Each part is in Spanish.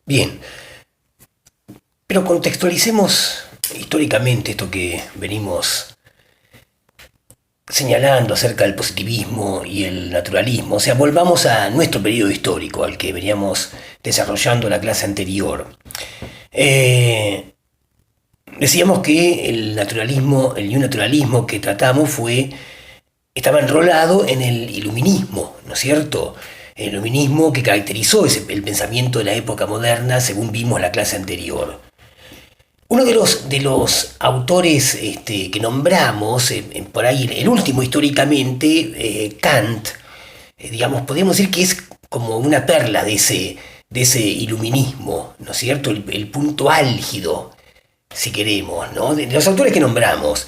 Bien, pero contextualicemos históricamente esto que venimos señalando acerca del positivismo y el naturalismo. O sea, volvamos a nuestro periodo histórico, al que veníamos desarrollando en la clase anterior. Eh, Decíamos que el naturalismo, el new naturalismo que tratamos estaba enrolado en el iluminismo, ¿no es cierto? El iluminismo que caracterizó el pensamiento de la época moderna, según vimos en la clase anterior. Uno de los autores que nombramos, por ahí el último históricamente, Kant, digamos, podríamos decir que es como una perla de ese iluminismo, ¿no es cierto? El punto álgido, si queremos, ¿no? De los autores que nombramos.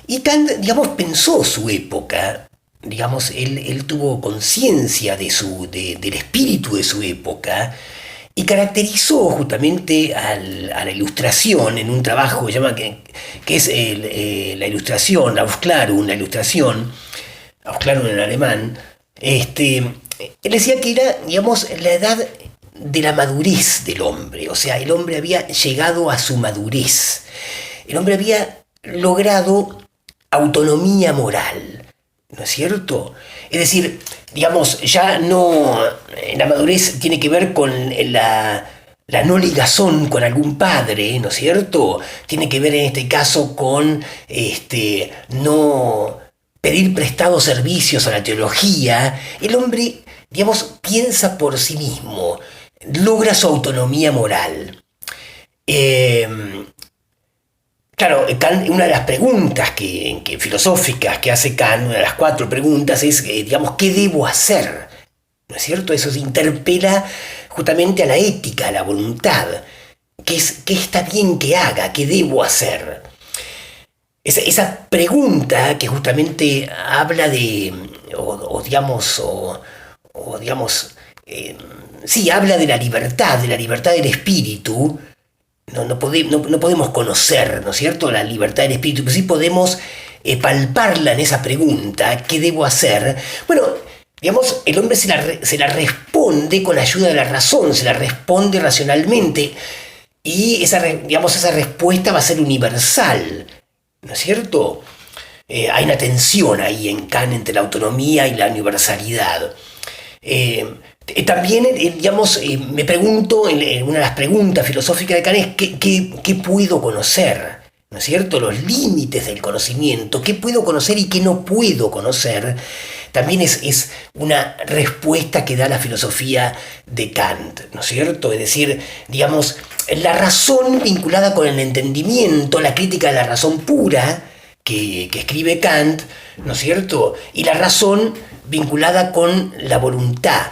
Y Kant, digamos, pensó su época, digamos, él tuvo conciencia del espíritu de su época y caracterizó justamente a la ilustración en un trabajo que es la ilustración, Aufklärung, la ilustración, Aufklärung en alemán. Él decía que era, digamos, la edad de la madurez del hombre, o sea, el hombre había llegado a su madurez, el hombre había logrado autonomía moral, ¿no es cierto? Es decir, digamos, ya no, la madurez tiene que ver con la no ligazón con algún padre, ¿no es cierto? Tiene que ver en este caso con no pedir prestados servicios a la teología. El hombre, digamos, piensa por sí mismo, logra su autonomía moral. Eh, Claro, Kant, una de las preguntas filosóficas que hace Kant, una de las cuatro preguntas es, digamos, ¿qué debo hacer? ¿No es cierto? Eso se interpela justamente a la ética, a la voluntad. ¿Qué está bien que haga? ¿Qué debo hacer? Esa pregunta que justamente habla de, o digamos, sí, habla de la libertad del espíritu. No podemos conocer, ¿no es cierto?, la libertad del espíritu, pero sí podemos palparla en esa pregunta, ¿qué debo hacer? Bueno, digamos, el hombre se la responde con la ayuda de la razón, se la responde racionalmente, y esa respuesta va a ser universal, ¿no es cierto? Hay una tensión ahí en Kant entre la autonomía y la universalidad. También, digamos, me pregunto, en una de las preguntas filosóficas de Kant es ¿qué puedo conocer? ¿No es cierto? Los límites del conocimiento, qué puedo conocer y qué no puedo conocer, también es una respuesta que da la filosofía de Kant, ¿no es cierto? Es decir, digamos, la razón vinculada con el entendimiento, la crítica de la razón pura que escribe Kant, ¿no es cierto? Y la razón vinculada con la voluntad,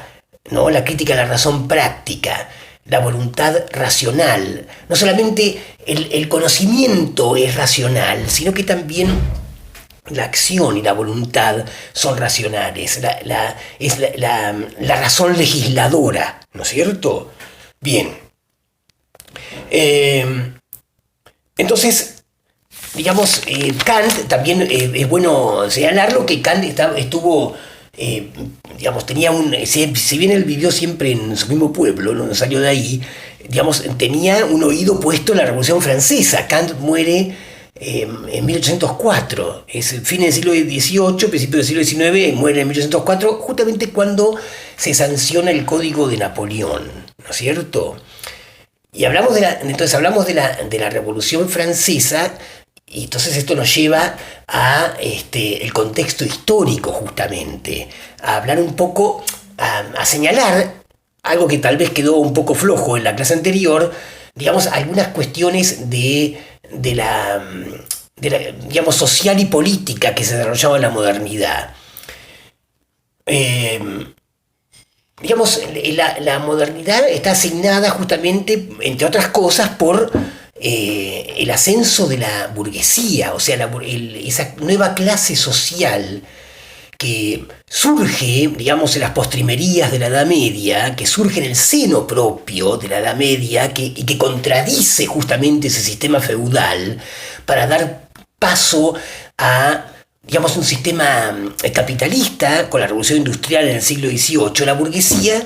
¿no? La crítica de la razón práctica, la voluntad racional. No solamente el conocimiento es racional, sino que también la acción y la voluntad son racionales. Es la razón legisladora, ¿no es cierto? Bien. Eh, entonces, digamos, Kant, también es bueno señalarlo que Kant estuvo, digamos, si bien él vivió siempre en su mismo pueblo, no salió de ahí, digamos, tenía un oído puesto en la Revolución Francesa. Kant muere en 1804, es fin del siglo XVIII, principio del siglo XIX, muere en 1804, justamente cuando se sanciona el Código de Napoleón, ¿no es cierto? Y entonces hablamos de la Revolución Francesa, y entonces esto nos lleva a el contexto histórico justamente, a hablar un poco, a señalar algo que tal vez quedó un poco flojo en la clase anterior, digamos, algunas cuestiones digamos, social y política que se desarrollaba en la modernidad. Eh, digamos, la modernidad está asignada justamente, entre otras cosas, por el ascenso de la burguesía, o sea, esa nueva clase social que surge, digamos, en las postrimerías de la Edad Media, que surge en el seno propio de la Edad Media, y que contradice justamente ese sistema feudal para dar paso a, digamos, un sistema capitalista con la revolución industrial en el siglo XVIII. La burguesía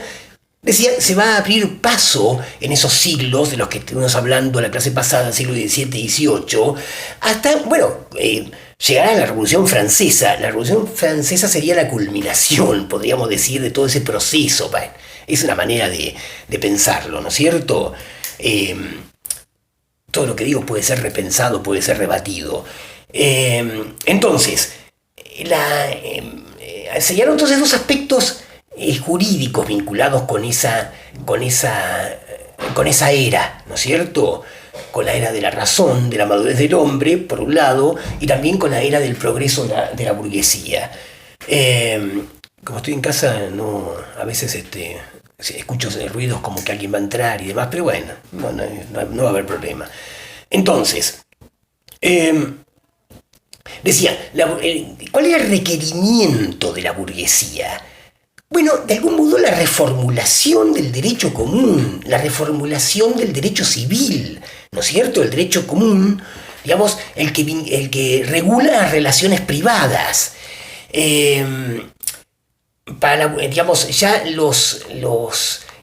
decía, se va a abrir paso en esos siglos de los que estuvimos hablando en la clase pasada, siglo XVII y XVIII, hasta, bueno, llegará la Revolución Francesa. La Revolución Francesa sería la culminación, podríamos decir, de todo ese proceso. Bueno, es una manera de pensarlo, ¿no es cierto? Todo lo que digo puede ser repensado, puede ser rebatido. Entonces, señaló entonces dos aspectos jurídicos vinculados con esa era, ¿no es cierto? Con la era de la razón, de la madurez del hombre, por un lado, y también con la era del progreso de la burguesía. Como estoy en casa, no, a veces escucho ruidos como que alguien va a entrar y demás, pero bueno, no va a haber problema. Entonces, decía, ¿cuál era el requerimiento de la burguesía? Bueno, de algún modo la reformulación del derecho común, la reformulación del derecho civil, ¿no es cierto? El derecho común, digamos, el que regula las relaciones privadas. Digamos, ya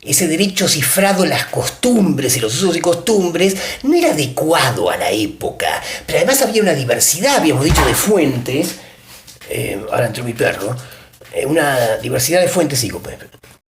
ese derecho cifrado en las costumbres y los usos y costumbres no era adecuado a la época, pero además había una diversidad, habíamos dicho, de fuentes. Ahora entró mi perro. Una diversidad de fuentes, sí,